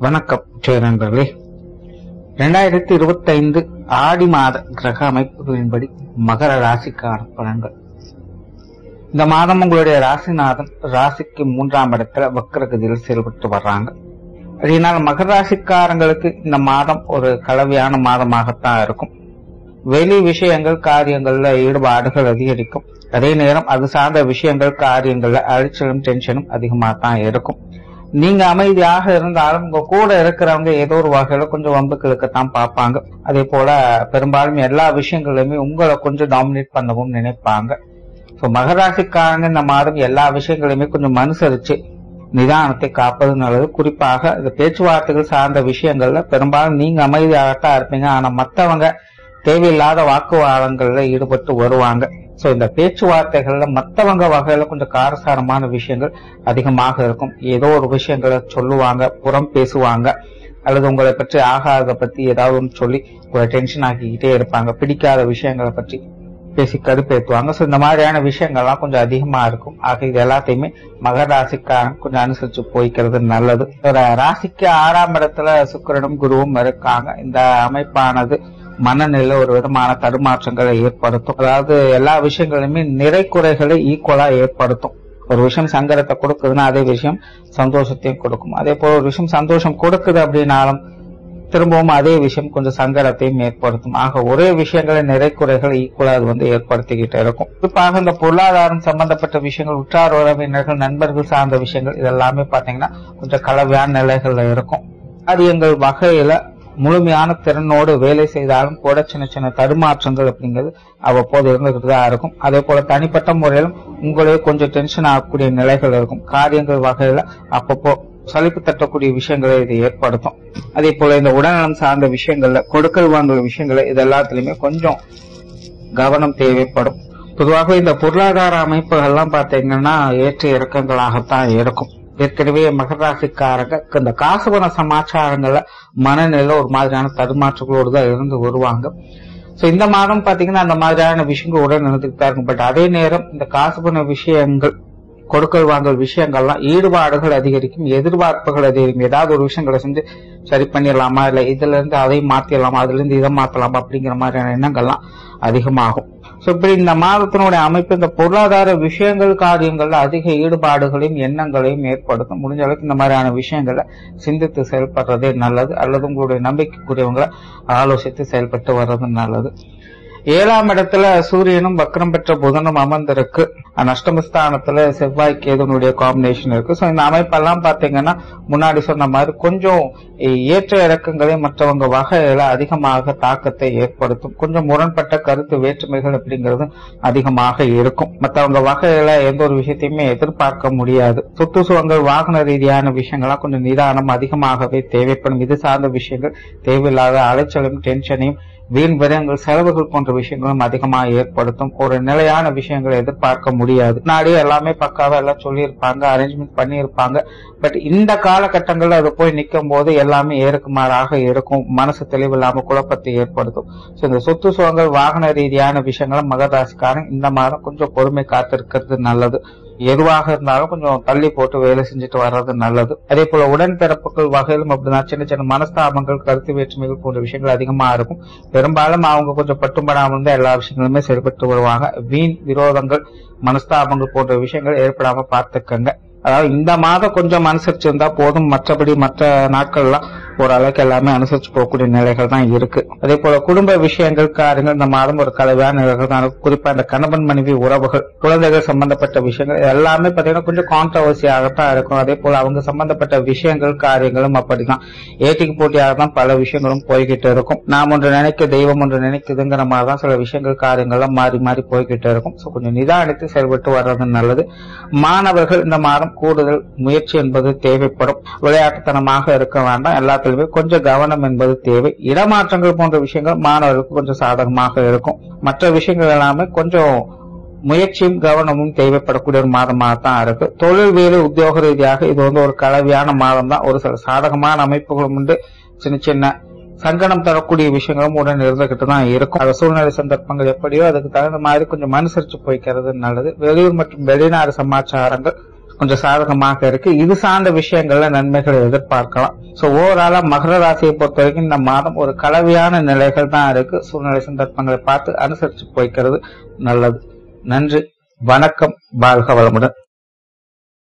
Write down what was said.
வணக்கம் நண்பர்களே. 2025 ஆடி மாத கிரக அமைப்புகளின்படி மகர ராசிக்கான பலன்கள். இந்த மாதம் உங்களுடைய ராசிநாதன் ராசிக்கு 3ஆம் இடத்துல வக்ரகதியில் செயல்பட்டு வர்றாங்க. அதனால் மகர ராசிக்காரங்களுக்கு இந்த மாதம் ஒரு கலவையான மாதமாகத்தான் இருக்கும். வெளி விஷயங்கள் காரியங்கள்ல ஈடுபாடுகள் அதிகரிக்கும். அதே நேரம் அது சார்ந்த விஷயங்கள் காரியங்கள்ல அலைச்சலும் டென்ஷனும் அதிகமாக தான் இருக்கும். நீங்க அமைதியாக இருந்தாலும் உங்க கூட இருக்கிறவங்க ஏதோ ஒரு வகையில கொஞ்சம் வம்புகளுக்குத்தான் பார்ப்பாங்க. அதே போல பெரும்பாலும் எல்லா விஷயங்களுமே உங்களை கொஞ்சம் டாமினேட் பண்ணவும் நினைப்பாங்க. மகராசிக்காரங்க இந்த மாதம் எல்லா விஷயங்களையுமே கொஞ்சம் அனுசரிச்சு நிதானத்தை காப்பது நல்லது. குறிப்பாக இந்த பேச்சுவார்த்தைகள் சார்ந்த விஷயங்கள்ல பெரும்பாலும் நீங்க அமைதியாகத்தான் இருப்பீங்க. ஆனா மற்றவங்க தேவையில்லாத வாக்குவாதங்கள்ல ஈடுபட்டு வருவாங்க. இந்த பேச்சுவார்த்தைகள்ல மற்றவங்க வகையில கொஞ்சம் காரசாரமான விஷயங்கள் அதிகமாக இருக்கும். ஏதோ ஒரு விஷயங்களை சொல்லுவாங்க, புறம் பேசுவாங்க, அல்லது உங்களை பற்றி ஆகாத பத்தி ஏதாவது ஒன்று சொல்லி உங்களை டென்ஷன் ஆக்கிக்கிட்டே இருப்பாங்க. பிடிக்காத விஷயங்களை பற்றி பேசி கருப்பேற்றுவாங்க. இந்த மாதிரியான விஷயங்கள்லாம் கொஞ்சம் அதிகமா இருக்கும். ஆக இது எல்லாத்தையுமே மகர ராசிக்காரன் கொஞ்சம் அனுசரிச்சு போய்க்கிறது நல்லது. ராசிக்கு 6ஆம் இடத்துல சுக்கிரனும் குருவும் இருக்காங்க. இந்த அமைப்பானது மனநிலை ஒரு விதமான தடுமாற்றங்களை ஏற்படுத்தும். அதாவது எல்லா விஷயங்களுமே நிறை குறைகளை ஈக்குவலா ஏற்படுத்தும். ஒரு விஷயம் சங்கடத்தை கொடுக்குதுன்னா அதே விஷயம் சந்தோஷத்தையும் கொடுக்கும். அதே போல ஒரு விஷயம் சந்தோஷம் கொடுக்குது அப்படின்னாலும் திரும்பவும் அதே விஷயம் கொஞ்சம் சங்கடத்தையும் ஏற்படுத்தும். ஆக ஒரே விஷயங்களை நிறை குறைகளை ஈக்குவலா அது ஏற்படுத்திக்கிட்டு இருக்கும். குறிப்பாக இந்த பொருளாதாரம் சம்பந்தப்பட்ட விஷயங்கள், உற்றார் உறவினர்கள், நண்பர்கள் சார்ந்த விஷயங்கள் இதெல்லாமே பாத்தீங்கன்னா கொஞ்சம் கலவையான நிலைகள்ல இருக்கும். அது எங்கள் வகையில முழுமையான திறனோடு வேலை செய்தாலும் கூட சின்ன சின்ன தடுமாற்றங்கள் அப்படிங்கிறது அவ்வப்போது இருந்துகிட்டு தான் இருக்கும். அதே போல தனிப்பட்ட முறையிலும் உங்களே கொஞ்சம் டென்ஷன் ஆகக்கூடிய நிலைகள் இருக்கும். காரியங்கள் வகையில அப்பப்போ சலிப்பு தட்டக்கூடிய விஷயங்களை இது ஏற்படுத்தும். அதே போல இந்த உடல்நலம் சார்ந்த விஷயங்கள்ல கொடுக்கல் வாங்கல் விஷயங்களை இது எல்லாத்திலுமே கொஞ்சம் கவனம் தேவைப்படும். பொதுவாக இந்த பொருளாதார அமைப்புகள்லாம் பாத்தீங்கன்னா ஏற்ற இறக்கங்களாகத்தான் இருக்கும். ஏற்கனவே மகர ராசிக்காரங்க இந்த காசுபண சமாச்சாரங்கள்ல மனநிலை ஒரு மாதிரியான தடுமாற்றங்களோடு தான் இருந்து வருவாங்க. இந்த மாதம் பாத்தீங்கன்னா அந்த மாதிரியான விஷயங்கள் உடன் நடந்துட்டு தான் இருக்கும். பட் அதே நேரம் இந்த காசுபண விஷயங்கள், கொடுக்கல் வாங்கல் விஷயங்கள்லாம் ஈடுபாடுகள் அதிகரிக்கும், எதிர்பார்ப்புகள் அதிகரிக்கும். ஏதாவது ஒரு விஷயங்களை செஞ்சு சரி பண்ணிடலாமா, இல்ல இதுல இருந்து அதை மாத்திடலாமா, அதுல இருந்து இதை மாத்தலாமா அப்படிங்கிற மாதிரியான எண்ணங்கள்லாம் அதிகமாகும். இப்படி இந்த மாதத்தினுடைய அமைப்பு இந்த பொருளாதார விஷயங்கள் காரியங்கள்ல அதிக ஈடுபாடுகளையும் எண்ணங்களையும் ஏற்படுத்தும். முடிஞ்ச அளவுக்கு இந்த மாதிரியான விஷயங்களை சிந்தித்து செயல்படுறதே நல்லது. அல்லது உங்களுடைய நம்பிக்கைக்குரியவங்களை ஆலோசித்து செயல்பட்டு வர்றது நல்லது. 7ஆம் இடத்துல சூரியனும் வக்ரம் பெற்ற புதனும் அமர்ந்திருக்கு. அஷ்டமஸ்தானத்துல செவ்வாய் கேதுனுடைய காம்பினேஷன் இருக்கு. இந்த அமைப்பெல்லாம் பாத்தீங்கன்னா முன்னாடி சொன்ன மாதிரி கொஞ்சம் ஏற்ற இறக்கங்களை மற்றவங்க வகையில அதிகமாக தாக்கத்தை ஏற்படுத்தும். கொஞ்சம் முரண்பட்ட கருத்து வேற்றுமைகள் அப்படிங்கிறது அதிகமாக இருக்கும். மற்றவங்க வகையில எந்த ஒரு விஷயத்தையுமே எதிர்பார்க்க முடியாது. சொத்து சுகங்கள், வாகன ரீதியான விஷயங்கள்லாம் கொஞ்சம் நிதானம் அதிகமாகவே தேவைப்படும். இது சார்ந்த விஷயங்கள் தேவையில்லாத அலைச்சலும் டென்ஷனையும் வீண் விரயங்கள், செலவுகள் போன்ற விஷயங்களும் அதிகமாக ஏற்படுத்தும். ஒரு நிலையான விஷயங்களை எதிர்பார்க்க முடியாது. முன்னாடியே எல்லாமே பக்காவா எல்லாம் சொல்லியிருப்பாங்க, அரேஞ்ச்மெண்ட் பண்ணியிருப்பாங்க. பட் இந்த காலகட்டங்கள்ல அது போய் நிற்கும் போது எல்லாமே ஏற்குமாறாக இருக்கும். மனசு தெளிவு இல்லாம குழப்பத்தை ஏற்படுத்தும். இந்த சொத்து சுகங்கள், வாகன ரீதியான விஷயங்களை மகர ராசிக்காரன் இந்த மாதம் கொஞ்சம் பொறுமை காத்திருக்கிறது நல்லது. எதுவாக இருந்தாலும் கொஞ்சம் தள்ளி போட்டு வேலை செஞ்சுட்டு வர்றது நல்லது. அதே போல உடன்பிறப்புகள் வகையிலும் அப்படிதான் சின்ன சின்ன மனஸ்தாபங்கள், கருத்து வேற்றுமைகள் போன்ற விஷயங்கள் அதிகமா இருக்கும். பெரும்பாலும் அவங்க கொஞ்சம் பட்டுப்படாமல் தான் எல்லா விஷயங்களுமே செயல்பட்டு வருவாங்க. வீண் விரோதங்கள், மனஸ்தாபங்கள் போன்ற விஷயங்கள் ஏற்படாம பார்த்துக்கங்க. அதாவது இந்த மாதம் கொஞ்சம் அனுசரிச்சிருந்தா போதும். மற்றபடி மற்ற நாட்கள்லாம் ஓரளவுக்கு எல்லாமே அனுசரிச்சு போகக்கூடிய நிலைகள் தான் இருக்கு. அதே போல குடும்ப விஷயங்கள் காரியங்கள் இந்த மாதம் ஒரு கலவையான நிலைகள் தான் இருக்கும். குறிப்பா இந்த கணவன் மனைவி உறவுகள், குழந்தைகள் சம்பந்தப்பட்ட விஷயங்கள் எல்லாமே பாத்தீங்கன்னா கொஞ்சம் கான்ட்ரவர்சியாகத்தான் இருக்கும். அதே போல அவங்க சம்பந்தப்பட்ட விஷயங்கள் காரியங்களும் அப்படிதான் ஏட்டிக்கு போட்டியாக தான் பல விஷயங்களும் போய்கிட்டு இருக்கும். நாம் ஒன்று நினைக்க தெய்வம் ஒன்று நினைக்குதுங்கிற மாதிரிதான் சில விஷயங்கள் காரியங்கள்லாம் மாறி மாறி போய்கிட்டு இருக்கும். கொஞ்சம் நிதானித்து செயல்பட்டு வர்றது நல்லது. மாணவர்கள் இந்த மாதம் கூடுதல் முயற்சி என்பது தேவைப்படும். விளையாட்டுத்தனமாக இருக்க வேண்டாம். எல்லாத்திலுமே கொஞ்சம் கவனம் என்பது தேவை. இடமாற்றங்கள் போன்ற விஷயங்கள் மாணவர்களுக்கு கொஞ்சம் சாதகமாக இருக்கும். மற்ற விஷயங்கள் எல்லாமே கொஞ்சம் முயற்சியும் கவனமும் தேவைப்படக்கூடிய ஒரு மாதமாகத்தான் இருக்கு. தொழில், வேலை, உத்தியோக ரீதியாக இது ஒரு கலவையான மாதம் தான். ஒரு சில சாதகமான அமைப்புகளும் உண்டு. சின்ன சின்ன சங்கடம் தரக்கூடிய விஷயங்களும் உடன் இருந்துகிட்டு தான் இருக்கும். அந்த சூழ்நிலை சந்தர்ப்பங்கள் எப்படியோ அதுக்கு தகுந்த மாதிரி கொஞ்சம் அனுசரிச்சு போய்க்கிறது நல்லது. வெளியூர் மற்றும் வெளிநாடு சமாச்சாரங்கள் கொஞ்சம் சாதகமாக இருக்கு. இது சார்ந்த விஷயங்கள்ல நன்மைகளை எதிர்பார்க்கலாம். சோ ஓவராலா மகர ராசியை பொறுத்த வரைக்கும் இந்த மாதம் ஒரு கலவையான நிலைகள் தான் இருக்கு. சூழ்நிலை சந்தர்ப்பங்களை பார்த்து அனுசரிச்சு போய்க்கிறது நல்லது. நன்றி, வணக்கம், வாழ்க வளமுடன்.